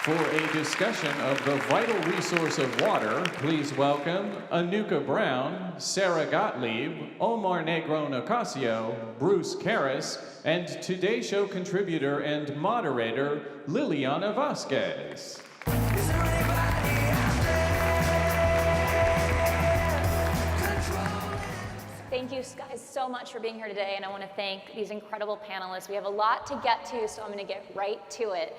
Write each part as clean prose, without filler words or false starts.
For a discussion of the vital resource of water, please welcome Anucha Browne, Sara Gottlieb, Omar Negron Ocasio, Bruce Karras, and Today Show contributor and moderator, Lilliana Vazquez. Thank you guys so much for being here today, and I want to thank these incredible panelists. We have a lot to get to, so I'm going to get right to it.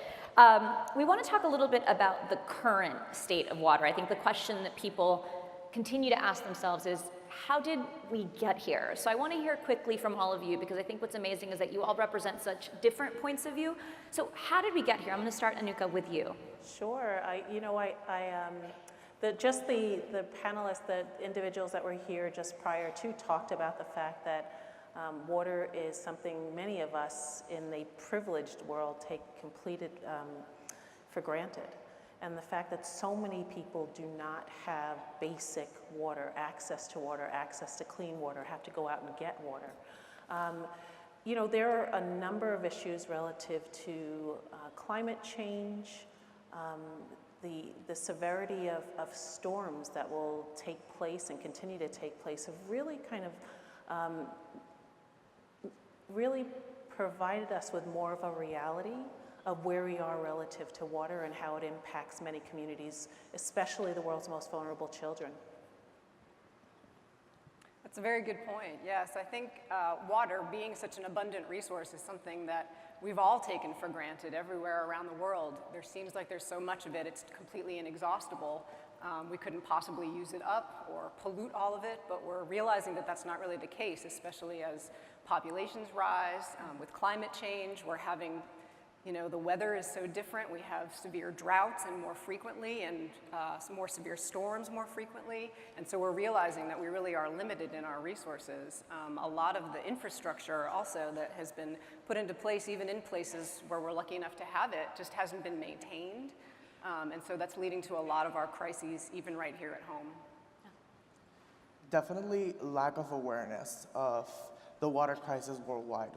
We want to talk a little bit about the current state of water. I think the question that people continue to ask themselves is, how did we get here? So I want to hear quickly from all of you, because I think what's amazing is that you all represent such different points of view. So how did we get here? I'm going to start, Anucha, with you. Sure. The panelists, the individuals that were here just prior to talked about the fact that water is something many of us in the privileged world take for granted. And the fact that so many people do not have basic water, access to clean water, have to go out and get water. There are a number of issues relative to climate change, the severity of storms that will take place and continue to take place have really kind of really provided us with more of a reality of where we are relative to water and how it impacts many communities, especially the world's most vulnerable children. That's a very good point. Yes, I think water being such an abundant resource is something that we've all taken for granted everywhere around the world. There seems like there's so much of it, it's completely inexhaustible. We couldn't possibly use it up or pollute all of it, but we're realizing that that's not really the case, especially as populations rise. With climate change, we're having, the weather is so different. We have severe droughts and more frequently, and some more severe storms more frequently. And so we're realizing that we really are limited in our resources. A lot of the infrastructure also that has been put into place, even in places where we're lucky enough to have it, just hasn't been maintained. And so that's leading to a lot of our crises, even right here at home. Definitely lack of awareness of the water crisis worldwide.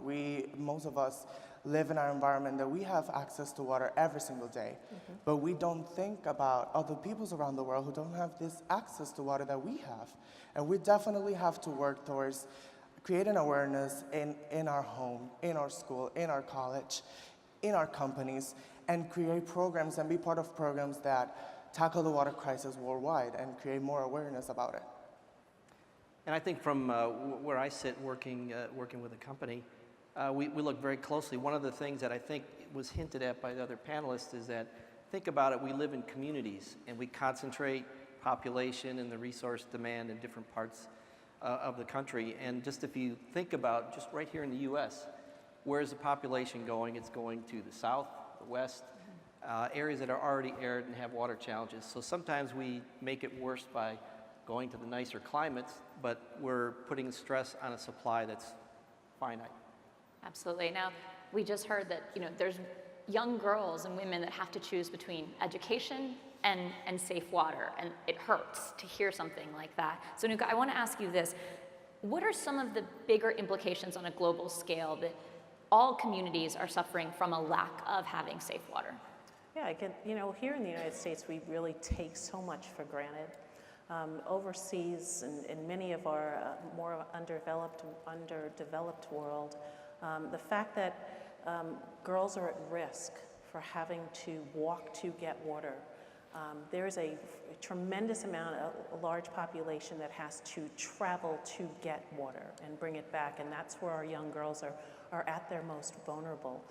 Most of us live in our environment that we have access to water every single day, but we don't think about other peoples around the world who don't have this access to water that we have. And we definitely have to work towards creating awareness in our home, in our school, in our college, in our companies, and create programs and be part of programs that tackle the water crisis worldwide and create more awareness about it. And I think from where I sit working with a company, we look very closely. One of the things that I think was hinted at by the other panelists is that, think about it, we live in communities and we concentrate population and the resource demand in different parts of the country. And just if you think about just right here in the US, where's the population going? It's going to the south, the west, areas that are already arid and have water challenges. So sometimes we make it worse by going to the nicer climates, but we're putting stress on a supply that's finite. Absolutely. Now, we just heard that there's young girls and women that have to choose between education and safe water, and it hurts to hear something like that. So, Anucha, I want to ask you this. What are some of the bigger implications on a global scale that all communities are suffering from a lack of having safe water? Yeah, here in the United States, we really take so much for granted. Overseas, in many of our more underdeveloped world, the fact that girls are at risk for having to walk to get water. There is a tremendous amount, a large population that has to travel to get water and bring it back, and that's where our young girls are at their most vulnerable.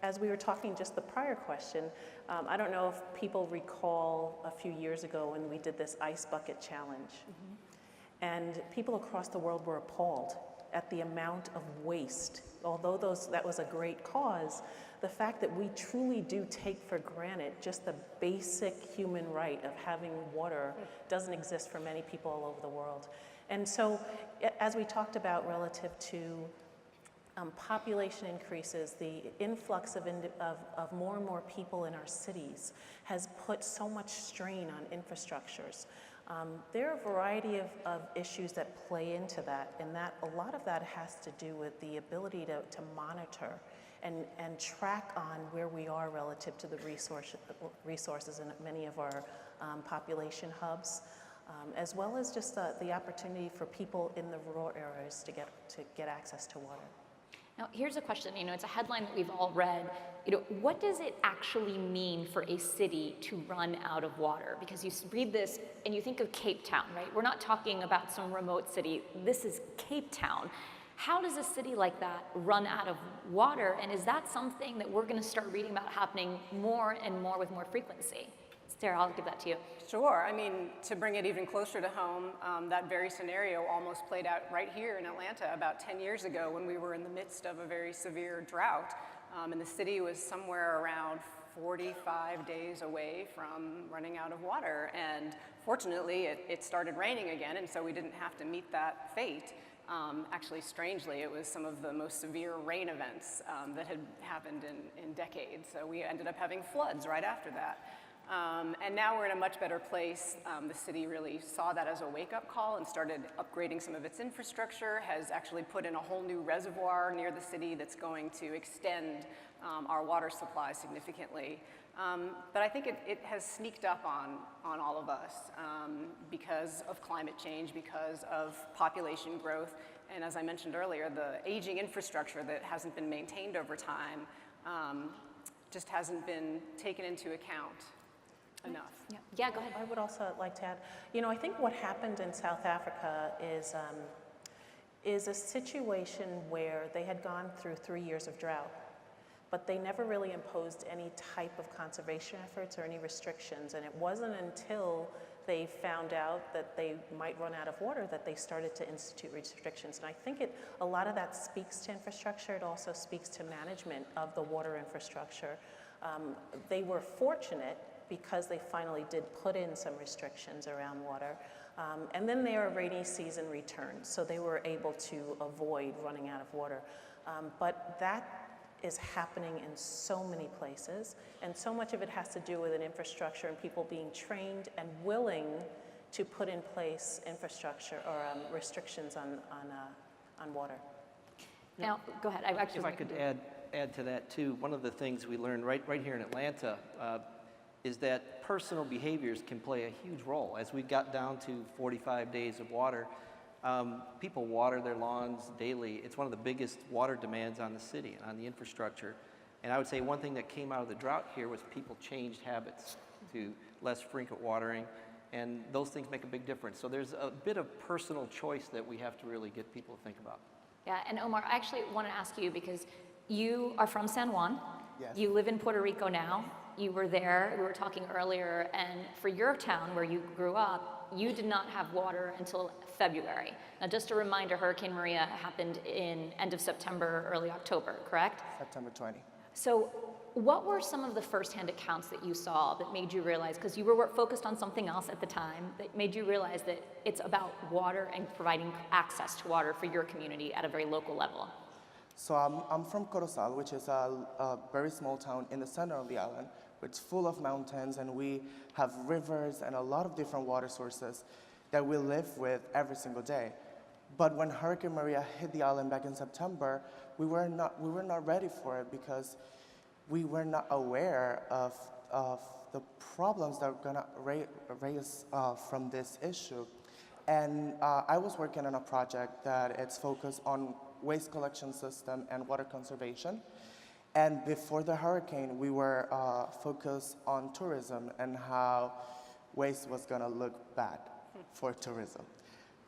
As we were talking just the prior question, I don't know if people recall a few years ago when we did this ice bucket challenge. And people across the world were appalled at the amount of waste. Although that was a great cause, the fact that we truly do take for granted just the basic human right of having water doesn't exist for many people all over the world. And so, as we talked about relative to population increases, the influx of more and more people in our cities has put so much strain on infrastructures. There are a variety of issues that play into that, and that a lot of that has to do with the ability to monitor and track on where we are relative to the resources in many of our population hubs, as well as just the opportunity for people in the rural areas to get access to water. Now, here's a question, it's a headline that we've all read. What does it actually mean for a city to run out of water? Because you read this and you think of Cape Town, right? We're not talking about some remote city. This is Cape Town. How does a city like that run out of water? And is that something that we're going to start reading about happening more and more with more frequency? Sara, I'll give that to you. Sure. I mean, to bring it even closer to home, that very scenario almost played out right here in Atlanta about 10 years ago when we were in the midst of a very severe drought. And the city was somewhere around 45 days away from running out of water. And fortunately, it started raining again, and so we didn't have to meet that fate. Actually, strangely, it was some of the most severe rain events that had happened in decades. So we ended up having floods right after that. And now we're in a much better place. The city really saw that as a wake-up call and started upgrading some of its infrastructure, has actually put in a whole new reservoir near the city that's going to extend our water supply significantly. But I think it has sneaked up on all of us because of climate change, because of population growth, and as I mentioned earlier, the aging infrastructure that hasn't been maintained over time just hasn't been taken into account enough. Yeah, go ahead. I would also like to add, I think what happened in South Africa is a situation where they had gone through 3 years of drought, but they never really imposed any type of conservation efforts or any restrictions. And it wasn't until they found out that they might run out of water that they started to institute restrictions. And I think a lot of that speaks to infrastructure. It also speaks to management of the water infrastructure. They were fortunate because they finally did put in some restrictions around water. And then their rainy season returned, so they were able to avoid running out of water. But that is happening in so many places, and so much of it has to do with an infrastructure and people being trained and willing to put in place infrastructure or restrictions on water. Now, go ahead. If I could add to that too, one of the things we learned right here in Atlanta is that personal behaviors can play a huge role. As we got down to 45 days of water, people water their lawns daily. It's one of the biggest water demands on the city and on the infrastructure. And I would say one thing that came out of the drought here was people changed habits to less frequent watering, and those things make a big difference. So there's a bit of personal choice that we have to really get people to think about. Yeah, and Omar, I actually want to ask you, because you are from San Juan. Yes. You live in Puerto Rico now. You were there, we were talking earlier, and for your town where you grew up, you did not have water until February. Now, just a reminder, Hurricane Maria happened in end of September, early October, correct? September 20. So what were some of the firsthand accounts that you saw that made you realize, because you were focused on something else at the time, that made you realize that it's about water and providing access to water for your community at a very local level? So I'm from Corozal, which is a very small town in the center of the island. It's full of mountains, and we have rivers and a lot of different water sources that we live with every single day. But when Hurricane Maria hit the island back in September, we were not ready for it because we were not aware of the problems that were gonna raise from this issue. And I was working on a project that it's focused on waste collection system and water conservation. And before the hurricane, we were focused on tourism and how waste was gonna look bad for tourism.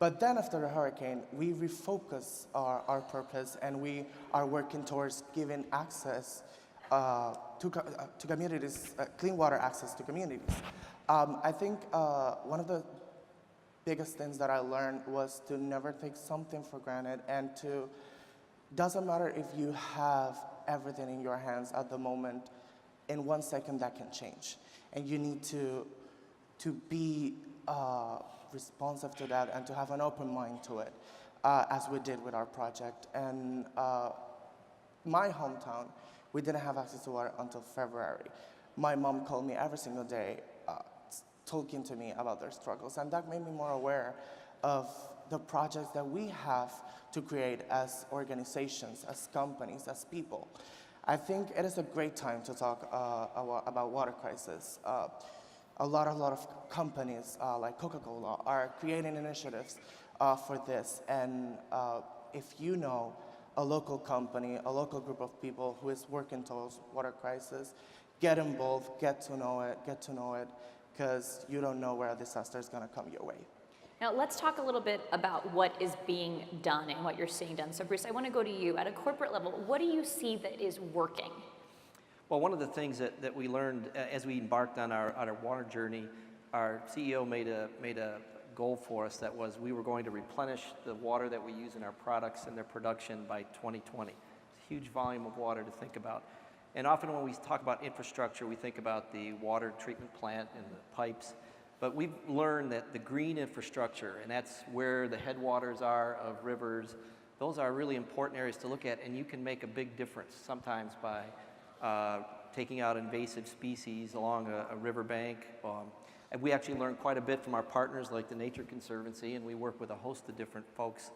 But then after the hurricane, we refocused our purpose, and we are working towards giving access to communities, clean water access to communities. I think one of the biggest things that I learned was to never take something for granted, and doesn't matter if you have everything in your hands at the moment, in 1 second that can change. And you need to be responsive to that and to have an open mind to it, as we did with our project. And my hometown, we didn't have access to water until February. My mom called me every single day, talking to me about their struggles, and that made me more aware of the projects that we have to create as organizations, as companies, as people. I think it is a great time to talk about water crisis. A lot of companies like Coca-Cola are creating initiatives for this. And if you know a local company, a local group of people who is working towards water crisis, get involved, get to know it, because you don't know where a disaster is going to come your way. Now let's talk a little bit about what is being done and what you're seeing done. So Bruce, I want to go to you. At a corporate level, what do you see that is working? Well, one of the things that we learned as we embarked on our water journey, our CEO made a goal for us that was we were going to replenish the water that we use in our products and their production by 2020. It's a huge volume of water to think about. And often when we talk about infrastructure, we think about the water treatment plant and the pipes. But we've learned that the green infrastructure, and that's where the headwaters are of rivers, those are really important areas to look at, and you can make a big difference sometimes by taking out invasive species along a riverbank. And we actually learned quite a bit from our partners like the Nature Conservancy, and we work with a host of different folks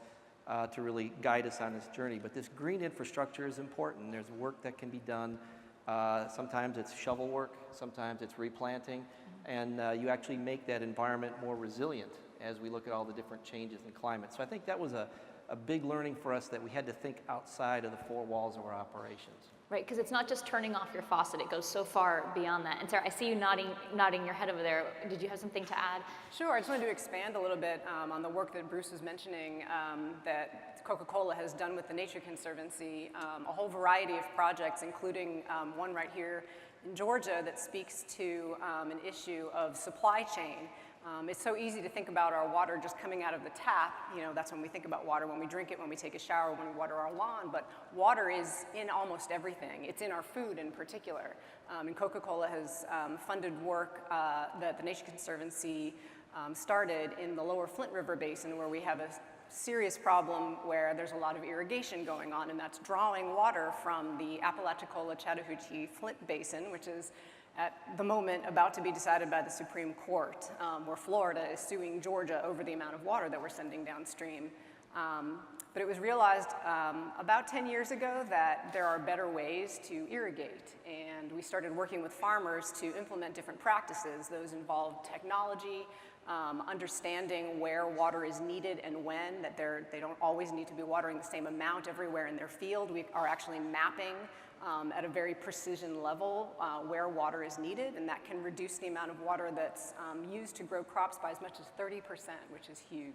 to really guide us on this journey. But this green infrastructure is important. There's work that can be done. Sometimes it's shovel work, sometimes it's replanting, and you actually make that environment more resilient as we look at all the different changes in climate. So I think that was a big learning for us, that we had to think outside of the four walls of our operations. Right, because it's not just turning off your faucet, it goes so far beyond that. And Sarah, I see you nodding your head over there. Did you have something to add? Sure, I just wanted to expand a little bit on the work that Bruce was mentioning that Coca-Cola has done with the Nature Conservancy, a whole variety of projects, including one right here in Georgia that speaks to an issue of supply chain. It's so easy to think about our water just coming out of the tap. You know, that's when we think about water, when we drink it, when we take a shower, when we water our lawn. But water is in almost everything. It's in our food in particular. And Coca-Cola has funded work that the Nature Conservancy started in the lower Flint River Basin, where we have a serious problem where there's a lot of irrigation going on, and that's drawing water from the Apalachicola Chattahoochee Flint Basin, which is at the moment about to be decided by the Supreme Court, where Florida is suing Georgia over the amount of water that we're sending downstream. But it was realized about 10 years ago that there are better ways to irrigate, and we started working with farmers to implement different practices. Those involve technology, understanding where water is needed and when, that they don't always need to be watering the same amount everywhere in their field. We are actually mapping at a very precision level where water is needed, and that can reduce the amount of water that's used to grow crops by as much as 30%, which is huge.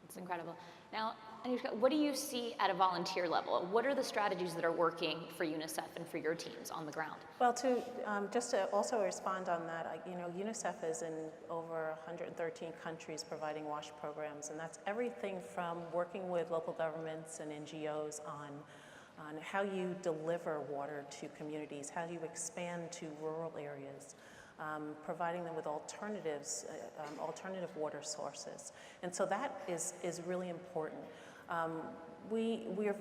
It's incredible. Now, Anucha, what do you see at a volunteer level? What are the strategies that are working for UNICEF and for your teams on the ground? Well, just to also respond on that, you know, UNICEF is in over 113 countries providing WASH programs, and that's everything from working with local governments and NGOs on how you deliver water to communities, how you expand to rural areas, providing them with alternatives, alternative water sources. And so that is really important. We're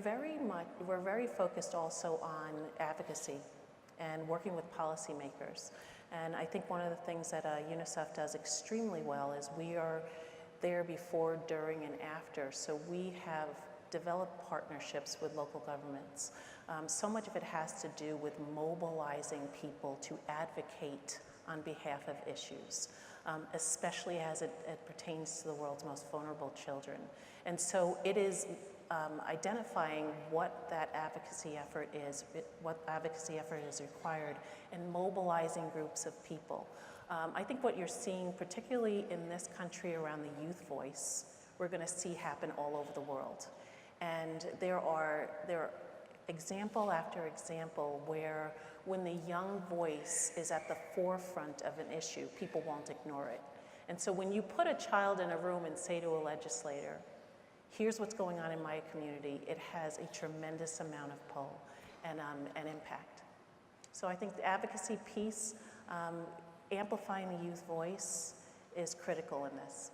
very focused also on advocacy and working with policymakers. And I think one of the things that UNICEF does extremely well is we are there before, during, and after. So we have developed partnerships with local governments. So much of it has to do with mobilizing people to advocate on behalf of issues, especially as it pertains to the world's most vulnerable children. And so it is identifying what that advocacy effort is, what advocacy effort is required, and mobilizing groups of people. I think what you're seeing, particularly in this country around the youth voice, we're going to see happen all over the world. And there are example after example where when the young voice is at the forefront of an issue, people won't ignore it. And so when you put a child in a room and say to a legislator, here's what's going on in my community, it has a tremendous amount of pull and impact. So I think the advocacy piece, amplifying the youth voice, is critical in this.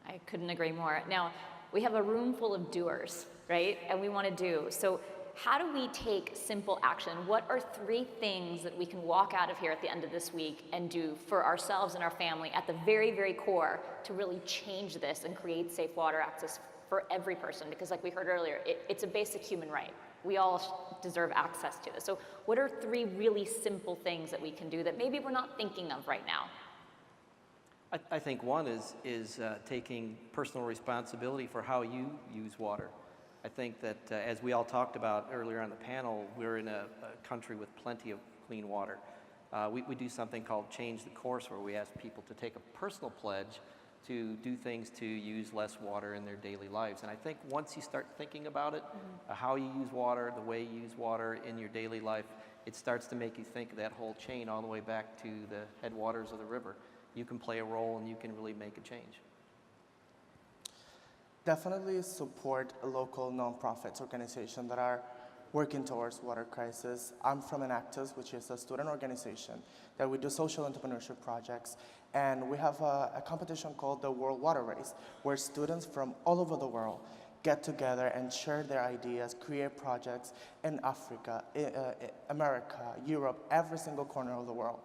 I couldn't agree more. Now, we have a room full of doers, right? And we want to do. So how do we take simple action? What are 3 things that we can walk out of here at the end of this week and do for ourselves and our family at the very, very core to really change this and create safe water access for every person? Because like we heard earlier, it's a basic human right. We all deserve access to this. So what are 3 really simple things that we can do that maybe we're not thinking of right now? I think one is taking personal responsibility for how you use water. I think that as we all talked about earlier on the panel, we're in a country with plenty of clean water. We do something called Change the Course, where we ask people to take a personal pledge to do things to use less water in their daily lives. And I think once you start thinking about it, how you use water, the way you use water in your daily life, it starts to make you think of that whole chain all the way back to the headwaters of the river. You can play a role and you can really make a change. Definitely support local nonprofits organizations that are working towards water crisis. I'm from Enactus, which is a student organization that we do social entrepreneurship projects, and we have a competition called the World Water Race, where students from all over the world get together and share their ideas, create projects in Africa, America, Europe, every single corner of the world.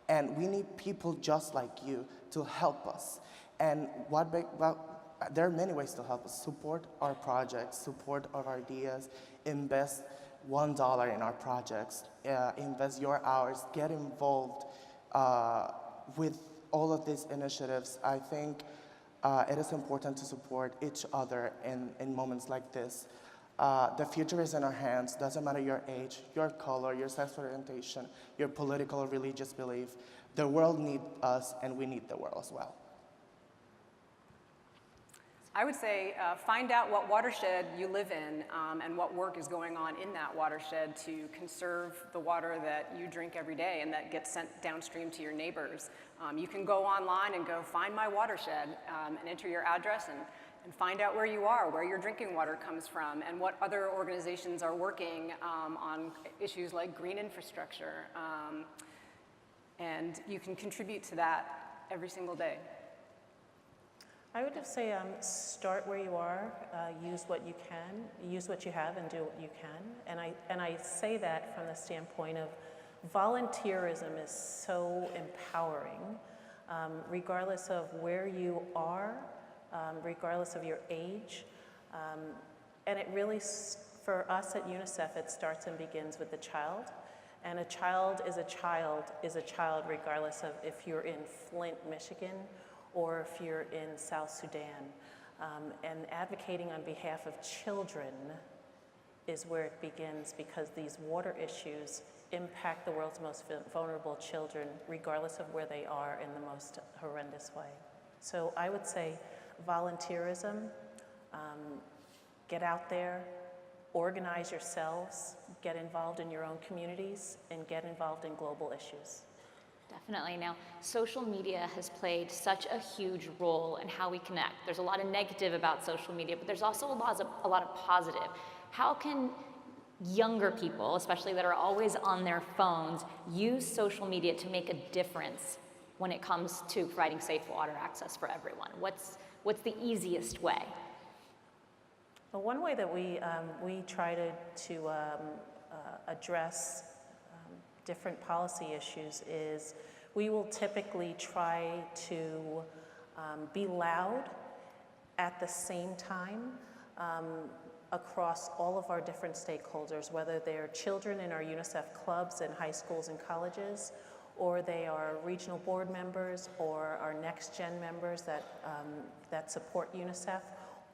And we need people just like you to help us. And there are many ways to help us. Support our projects, support our ideas, invest $1 in our projects, invest your hours, get involved with all of these initiatives. I think it is important to support each other in moments like this. The future is in our hands. Doesn't matter your age, your color, your sexual orientation, your political or religious belief. The world needs us, and we need the world as well. I would say find out what watershed you live in and what work is going on in that watershed to conserve the water that you drink every day and that gets sent downstream to your neighbors. You can go online and go find my watershed and enter your address and find out where you are, where your drinking water comes from, and what other organizations are working on issues like green infrastructure. And you can contribute to that every single day. I would just say start where you are, use what you can, use what you have and do what you can. And I say that from the standpoint of volunteerism is so empowering, regardless of where you are, regardless of your age. And it really, for us at UNICEF, it starts and begins with the child. And a child is a child is a child regardless of if you're in Flint, Michigan, or if you're in South Sudan. And advocating on behalf of children is where it begins, because these water issues impact the world's most vulnerable children, regardless of where they are, in the most horrendous way. So I would say volunteerism, get out there, organize yourselves, get involved in your own communities, and get involved in global issues. Definitely. Now, social media has played such a huge role in how we connect. There's a lot of negative about social media, but there's also a lot of positive. How can younger people, especially that are always on their phones, use social media to make a difference when it comes to providing safe water access for everyone? What's the easiest way? Well, one way that we try to address different policy issues is we will typically try to be loud at the same time across all of our different stakeholders, whether they're children in our UNICEF clubs in high schools and colleges, or they are regional board members, or our Next Gen members that support UNICEF,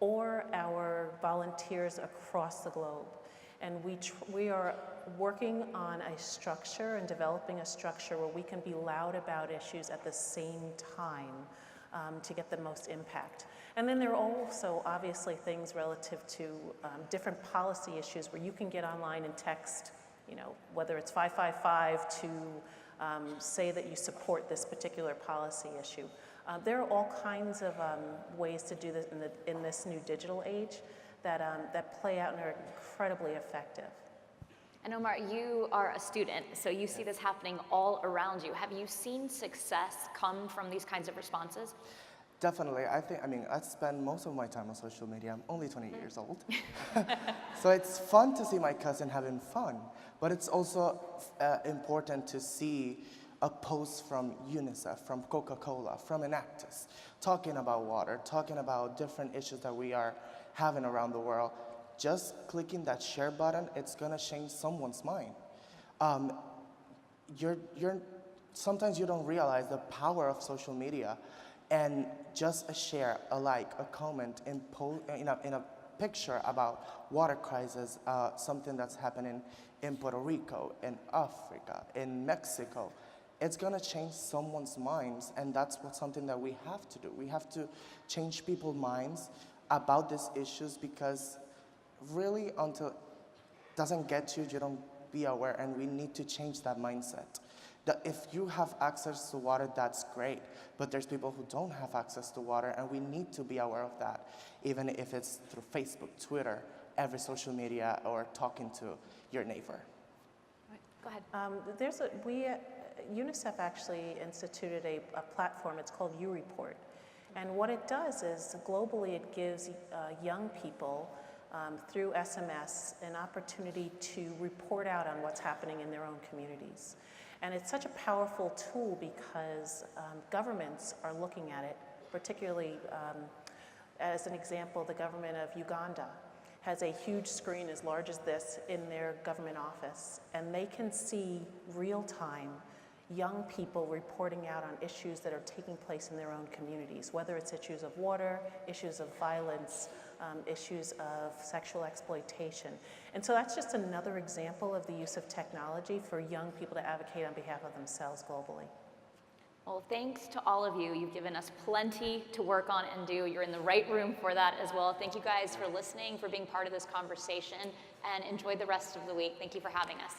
or our volunteers across the globe. And we are working on a structure and developing a structure where we can be loud about issues at the same time to get the most impact. And then there are also obviously things relative to different policy issues where you can get online and text, whether it's 555 to say that you support this particular policy issue. There are all kinds of ways to do this in this new digital age that play out and are incredibly effective. And Omar, you are a student, so you see this happening all around you. Have you seen success come from these kinds of responses? Definitely. I spend most of my time on social media. I'm only 20 years old. So it's fun to see my cousin having fun, but it's also important to see a post from UNICEF, from Coca-Cola, from Enactus, talking about water, talking about different issues that we are having around the world. just clicking that share button, it's gonna change someone's mind. Sometimes you don't realize the power of social media, and just a share, a like, a comment in a picture about water crisis, something that's happening in Puerto Rico, in Africa, in Mexico, it's gonna change someone's minds, and that's something that we have to do. We have to change people's minds about these issues, because really until it doesn't get to you, you don't be aware, and we need to change that mindset. That if you have access to water, that's great, but there's people who don't have access to water, and we need to be aware of that, even if it's through Facebook, Twitter, every social media, or talking to your neighbor. Go ahead. UNICEF actually instituted a platform, it's called U-Report. And what it does is, globally, it gives young people through SMS an opportunity to report out on what's happening in their own communities. And it's such a powerful tool because governments are looking at it, particularly as an example, the government of Uganda has a huge screen as large as this in their government office, and they can see real-time young people reporting out on issues that are taking place in their own communities, whether it's issues of water, issues of violence, issues of sexual exploitation. And so that's just another example of the use of technology for young people to advocate on behalf of themselves globally. Well, thanks to all of you. You've given us plenty to work on and do. You're in the right room for that as well. Thank you guys for listening, for being part of this conversation, and enjoy the rest of the week. Thank you for having us.